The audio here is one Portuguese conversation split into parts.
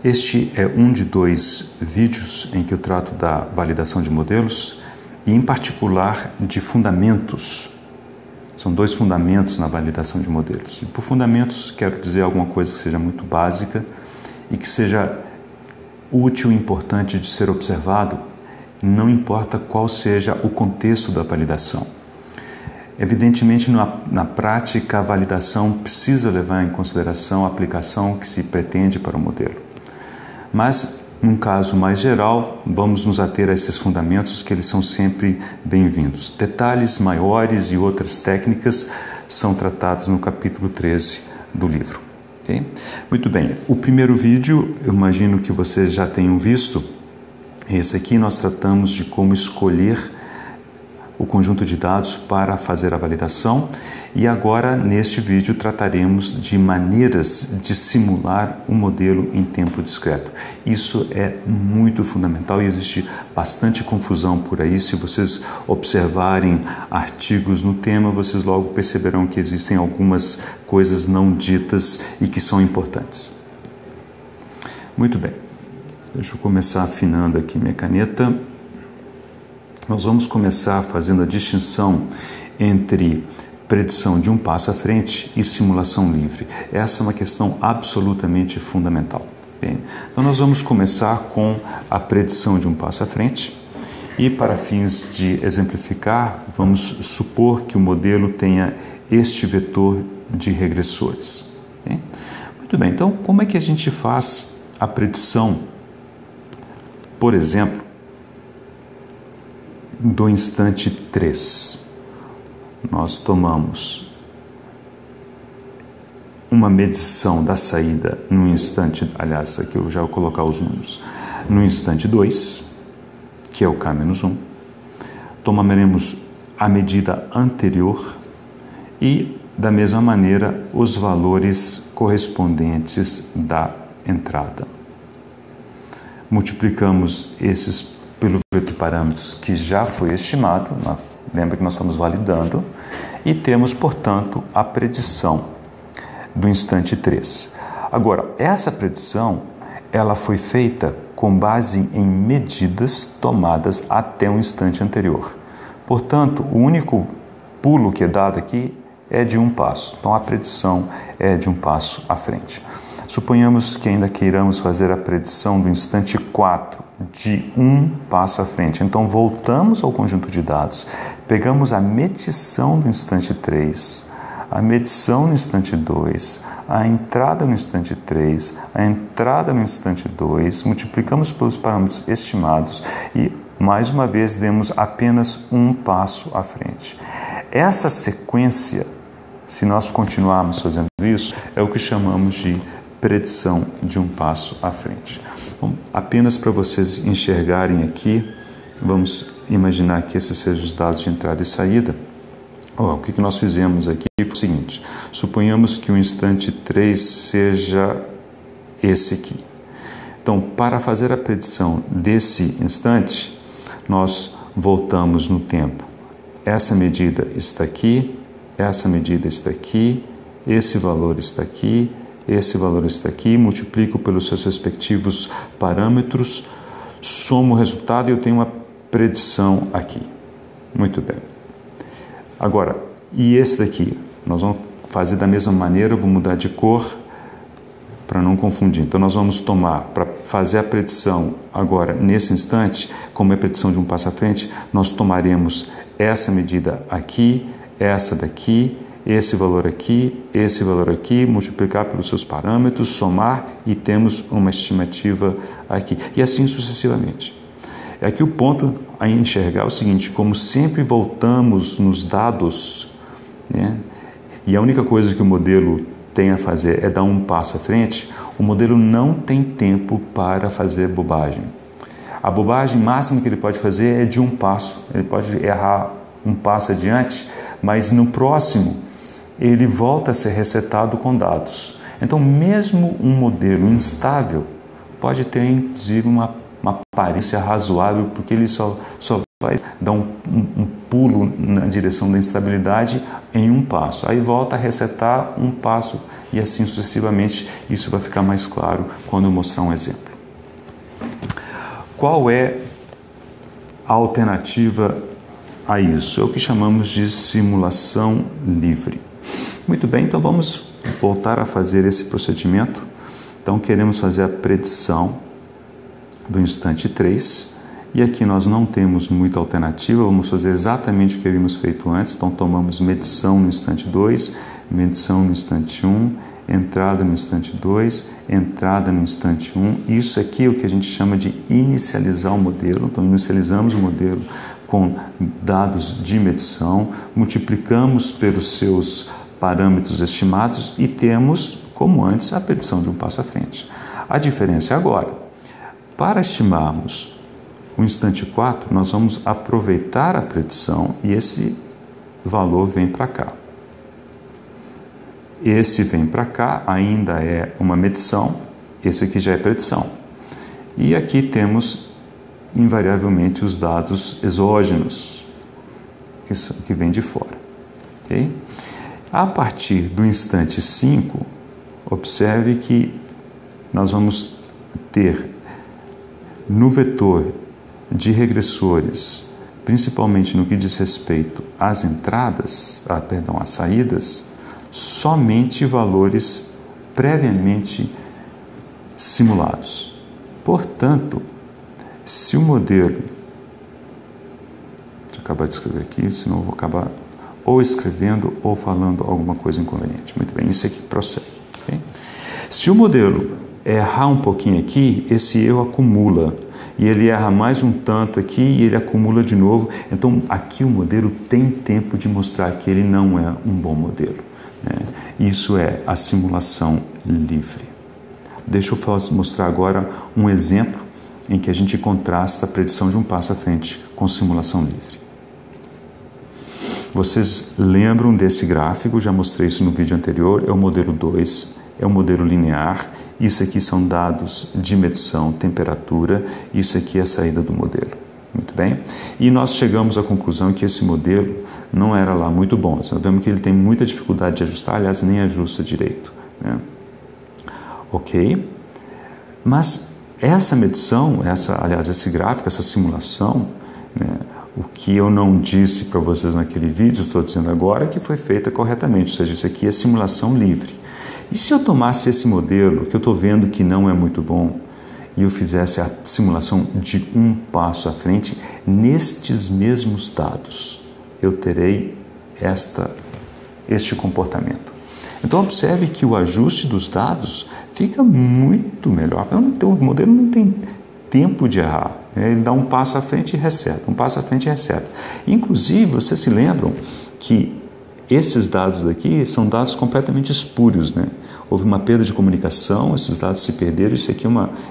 Este é um de 2 vídeos em que eu trato da validação de modelos e, em particular, de fundamentos. São 2 fundamentos na validação de modelos. E por fundamentos, quero dizer alguma coisa que seja muito básica e que seja útil e importante de ser observado, não importa qual seja o contexto da validação. Evidentemente, na prática, a validação precisa levar em consideração a aplicação que se pretende para o modelo. Mas, num caso mais geral, vamos nos ater a esses fundamentos que eles são sempre bem-vindos. Detalhes maiores e outras técnicas são tratados no capítulo 13 do livro. Okay? Muito bem, o primeiro vídeo, eu imagino que vocês já tenham visto. Esse aqui nós tratamos de como escolher o conjunto de dados para fazer a validação e agora neste vídeo trataremos de maneiras de simular um modelo em tempo discreto. Isso é muito fundamental e existe bastante confusão por aí. Se vocês observarem artigos no tema, vocês logo perceberão que existem algumas coisas não ditas e que são importantes. Muito bem, deixa eu começar afinando aqui minha caneta. Nós vamos começar fazendo a distinção entre predição de um passo à frente e simulação livre. Essa é uma questão absolutamente fundamental. Bem, então nós vamos começar com a predição de um passo à frente e, para fins de exemplificar, vamos supor que o modelo tenha este vetor de regressores. Bem? Muito bem, então como é que a gente faz a predição, por exemplo, do instante 3. Nós tomamos uma medição da saída no instante, aliás, aqui eu já vou colocar os números, no instante 2, que é o K-1, tomaremos a medida anterior e, da mesma maneira, os valores correspondentes da entrada. Multiplicamos esses pelo vetor de parâmetros que já foi estimado, lembra que nós estamos validando, e temos, portanto, a predição do instante 3. Agora, essa predição ela foi feita com base em medidas tomadas até o instante anterior. Portanto, o único pulo que é dado aqui é de um passo. Então, a predição é de um passo à frente. Suponhamos que ainda queiramos fazer a predição do instante 4 de um passo à frente. Então, voltamos ao conjunto de dados, pegamos a medição do instante 3, a medição no instante 2, a entrada no instante 3, a entrada no instante 2, multiplicamos pelos parâmetros estimados e, mais uma vez, demos apenas um passo à frente. Essa sequência, se nós continuarmos fazendo isso, é o que chamamos de predição de um passo à frente. Então, apenas para vocês enxergarem aqui, vamos imaginar que esses sejam os dados de entrada e saída. O que nós fizemos aqui foi o seguinte: suponhamos que o instante 3 seja esse aqui. Então, para fazer a predição desse instante, nós voltamos no tempo. Essa medida está aqui, essa medida está aqui, esse valor está aqui, esse valor está aqui, multiplico pelos seus respectivos parâmetros, somo o resultado e eu tenho uma predição aqui. Muito bem. Agora, e esse daqui? Nós vamos fazer da mesma maneira, eu vou mudar de cor para não confundir. Então, nós vamos tomar, para fazer a predição agora, nesse instante, como é a predição de um passo à frente, nós tomaremos essa medida aqui, essa daqui, esse valor aqui, multiplicar pelos seus parâmetros, somar e temos uma estimativa aqui. E assim sucessivamente. Aqui o ponto a enxergar é o seguinte: como sempre voltamos nos dados, né, e a única coisa que o modelo tem a fazer é dar um passo à frente, o modelo não tem tempo para fazer bobagem. A bobagem máxima que ele pode fazer é de um passo. Ele pode errar um passo adiante, mas no próximo ele volta a ser resetado com dados. Então, mesmo um modelo instável pode ter, inclusive, uma aparência razoável, porque ele só vai dar um pulo na direção da instabilidade em um passo. Aí volta a resetar um passo e assim sucessivamente. Isso vai ficar mais claro quando eu mostrar um exemplo. Qual é a alternativa a isso? É o que chamamos de simulação livre. Muito bem, então vamos voltar a fazer esse procedimento. Então queremos fazer a predição do instante 3, e aqui nós não temos muita alternativa, vamos fazer exatamente o que havíamos feito antes. Então tomamos medição no instante 2, medição no instante 1, entrada no instante 2, entrada no instante 1. Isso aqui é o que a gente chama de inicializar o modelo. Então inicializamos o modelo com dados de medição, multiplicamos pelos seus parâmetros estimados e temos, como antes, a predição de um passo à frente. A diferença é agora, para estimarmos o instante 4, nós vamos aproveitar a predição e esse valor vem para cá. Esse vem para cá, ainda é uma medição, esse aqui já é predição. E aqui temos, invariavelmente, os dados exógenos, que vêm de fora. Okay? A partir do instante 5, observe que nós vamos ter no vetor de regressores, principalmente no que diz respeito às entradas, às saídas, somente valores previamente simulados. Portanto, se o modelo... Deixa eu acabar de escrever aqui, senão eu vou acabar ou escrevendo ou falando alguma coisa inconveniente. Muito bem, isso aqui prossegue. Okay? Se o modelo errar um pouquinho aqui, esse erro acumula. E ele erra mais um tanto aqui e ele acumula de novo. Então, aqui o modelo tem tempo de mostrar que ele não é um bom modelo. Né? Isso é a simulação livre. Deixa eu mostrar agora um exemplo em que a gente contrasta a predição de um passo à frente com simulação livre. Vocês lembram desse gráfico? Já mostrei isso no vídeo anterior. É o modelo 2, é o modelo linear. Isso aqui são dados de medição, temperatura. Isso aqui é a saída do modelo. Muito bem? E nós chegamos à conclusão que esse modelo não era lá muito bom. Nós vemos que ele tem muita dificuldade de ajustar, aliás, nem ajusta direito. Né? Ok? Mas essa medição, esse gráfico, essa simulação, né, o que eu não disse para vocês naquele vídeo, estou dizendo agora, é que foi feita corretamente. Ou seja, isso aqui é simulação livre. E se eu tomasse esse modelo, que eu estou vendo que não é muito bom, e eu fizesse a simulação de um passo à frente, nestes mesmos dados, eu terei este comportamento. Então, observe que o ajuste dos dados fica muito melhor. O modelo não tem tempo de errar. Ele dá um passo à frente e reseta, um passo à frente e reseta. Inclusive, vocês se lembram que esses dados daqui são dados completamente espúrios, né? Houve uma perda de comunicação, esses dados se perderam, isso aqui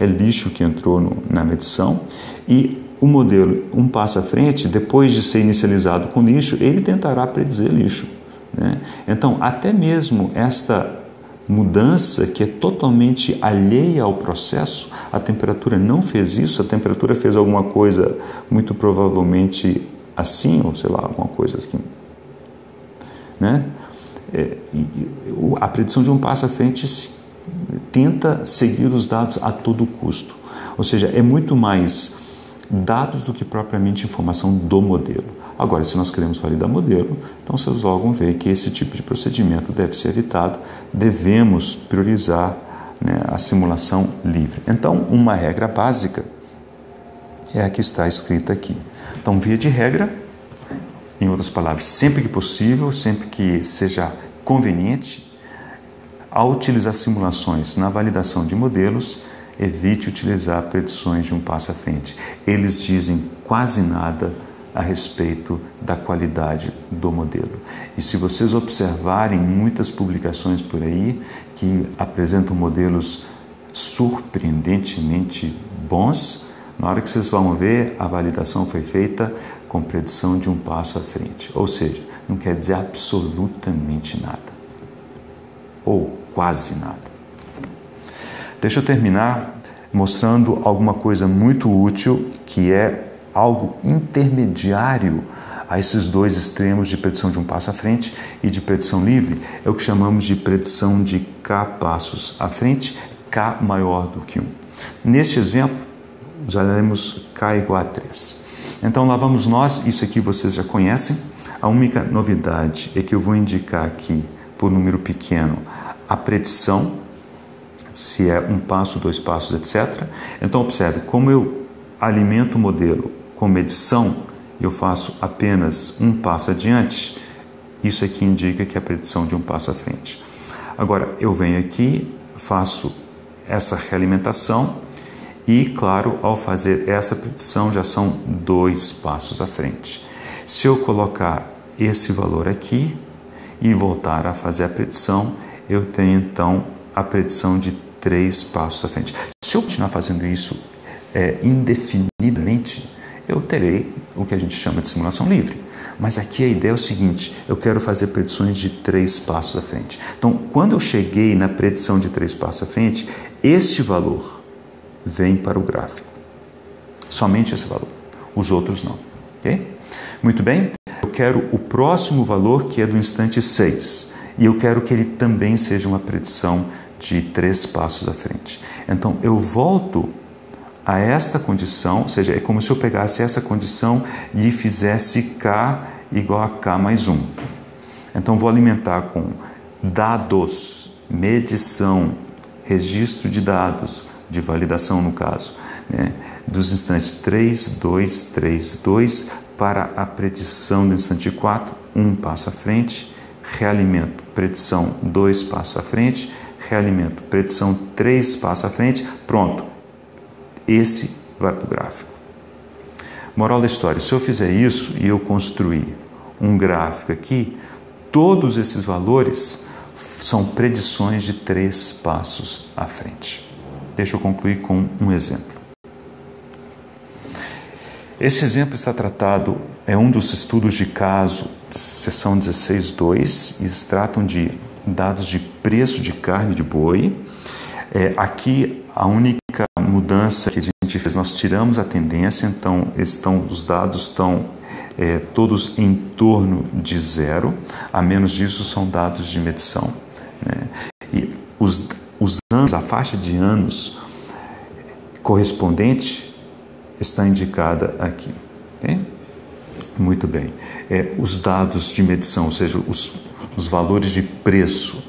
é lixo que entrou na medição, e o modelo, um passo à frente, depois de ser inicializado com lixo, ele tentará predizer lixo, né? Então, até mesmo esta mudança que é totalmente alheia ao processo, a temperatura não fez isso, a temperatura fez alguma coisa muito provavelmente assim, ou sei lá, alguma coisa assim, né? A predição de um passo à frente tenta seguir os dados a todo custo, ou seja, é muito mais dados do que propriamente informação do modelo. Agora, se nós queremos validar modelo, então vocês logo vão ver que esse tipo de procedimento deve ser evitado, devemos priorizar, né, a simulação livre. Então, uma regra básica é a que está escrita aqui. Então, via de regra, em outras palavras, sempre que possível, sempre que seja conveniente, ao utilizar simulações na validação de modelos, evite utilizar predições de um passo à frente. Eles dizem quase nada a respeito da qualidade do modelo. E se vocês observarem muitas publicações por aí que apresentam modelos surpreendentemente bons, na hora que vocês vão ver, a validação foi feita com predição de um passo à frente. Ou seja, não quer dizer absolutamente nada. Ou quase nada. Deixa eu terminar mostrando alguma coisa muito útil, que é algo intermediário a esses dois extremos de predição de um passo à frente e de predição livre, é o que chamamos de predição de K passos à frente, K maior do que 1. Neste exemplo, usaremos K igual a 3. Então lá vamos nós, isso aqui vocês já conhecem. A única novidade é que eu vou indicar aqui, por número pequeno, a predição, se é um passo, 2 passos, etc. Então observe, como eu alimento o modelo com medição, eu faço apenas um passo adiante, isso aqui indica que é a predição de um passo à frente. Agora, eu venho aqui, faço essa realimentação e, claro, ao fazer essa predição já são 2 passos à frente. Se eu colocar esse valor aqui e voltar a fazer a predição, eu tenho então a predição de 3 passos à frente. Se eu continuar fazendo isso indefinidamente, eu terei o que a gente chama de simulação livre. Mas aqui a ideia é o seguinte, eu quero fazer predições de 3 passos à frente. Então, quando eu cheguei na predição de 3 passos à frente, este valor vem para o gráfico. Somente esse valor. Os outros não. Ok? Muito bem. Eu quero o próximo valor, que é do instante 6. E eu quero que ele também seja uma predição de 3 passos à frente. Então, eu volto a esta condição, ou seja, é como se eu pegasse essa condição e fizesse K igual a K mais 1. Então, vou alimentar com dados, medição, registro de dados, de validação no caso, né, dos instantes 3, 2, 3, 2, para a predição do instante 4, 1 passo à frente, realimento, predição 2 passos à frente, realimento, predição 3 passos à frente, pronto. Esse vai para o gráfico. Moral da história, se eu fizer isso e eu construir um gráfico aqui, todos esses valores são predições de 3 passos à frente. Deixa eu concluir com um exemplo. Esse exemplo está tratado, é um dos estudos de caso, seção 16.2, e eles tratam de dados de preço de carne de boi. Aqui, a única mudança que a gente fez, nós tiramos a tendência, então os dados estão todos em torno de 0, a menos disso são dados de medição. Né? E os anos, a faixa de anos correspondente está indicada aqui. Okay? Muito bem. Os dados de medição, ou seja, os valores de preço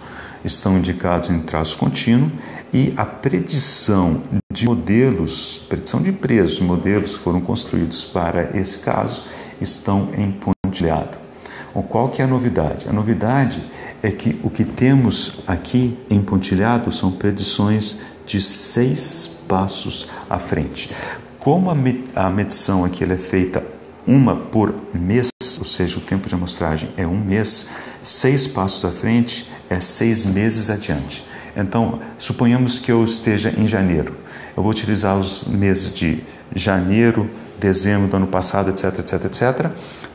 estão indicados em traço contínuo e a predição de modelos, predição de preços, modelos que foram construídos para esse caso, estão em pontilhado. Qual que é a novidade? A novidade é que o que temos aqui em pontilhado são predições de 6 passos à frente. Como a medição aqui ela é feita uma por mês, ou seja, o tempo de amostragem é 1 mês, 6 passos à frente é 6 meses adiante. Então, suponhamos que eu esteja em janeiro. Eu vou utilizar os meses de janeiro, dezembro do ano passado, etc, etc, etc,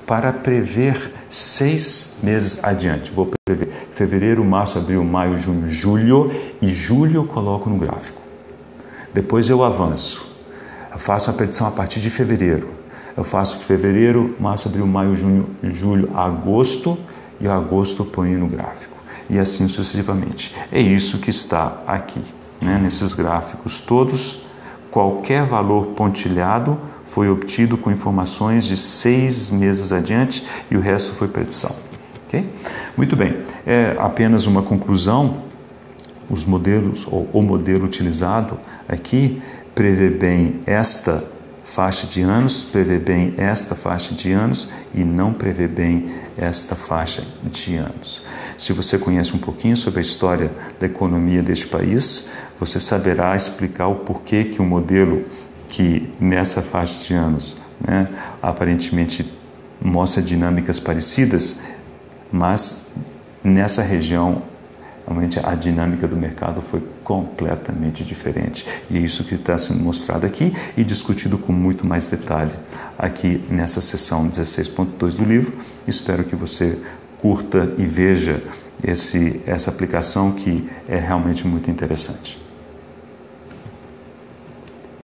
para prever 6 meses adiante. Vou prever fevereiro, março, abril, maio, junho, julho, e julho eu coloco no gráfico. Depois eu avanço. Eu faço a predição a partir de fevereiro. Eu faço fevereiro, março, abril, maio, junho, julho, agosto, e agosto eu ponho no gráfico. E assim sucessivamente. É isso que está aqui, né? Nesses gráficos todos. Qualquer valor pontilhado foi obtido com informações de 6 meses adiante e o resto foi predição. Okay? Muito bem. Apenas uma conclusão. Os modelos, ou o modelo utilizado aqui, prevê bem esta faixa de anos, prevê bem esta faixa de anos e não prevê bem esta faixa de anos. Se você conhece um pouquinho sobre a história da economia deste país, você saberá explicar o porquê que um modelo que nessa faixa de anos, né, aparentemente mostra dinâmicas parecidas, mas nessa região realmente a dinâmica do mercado foi completamente diferente. E é isso que está sendo mostrado aqui e discutido com muito mais detalhe aqui nessa seção 16.2 do livro. Espero que você curta e veja essa aplicação que é realmente muito interessante.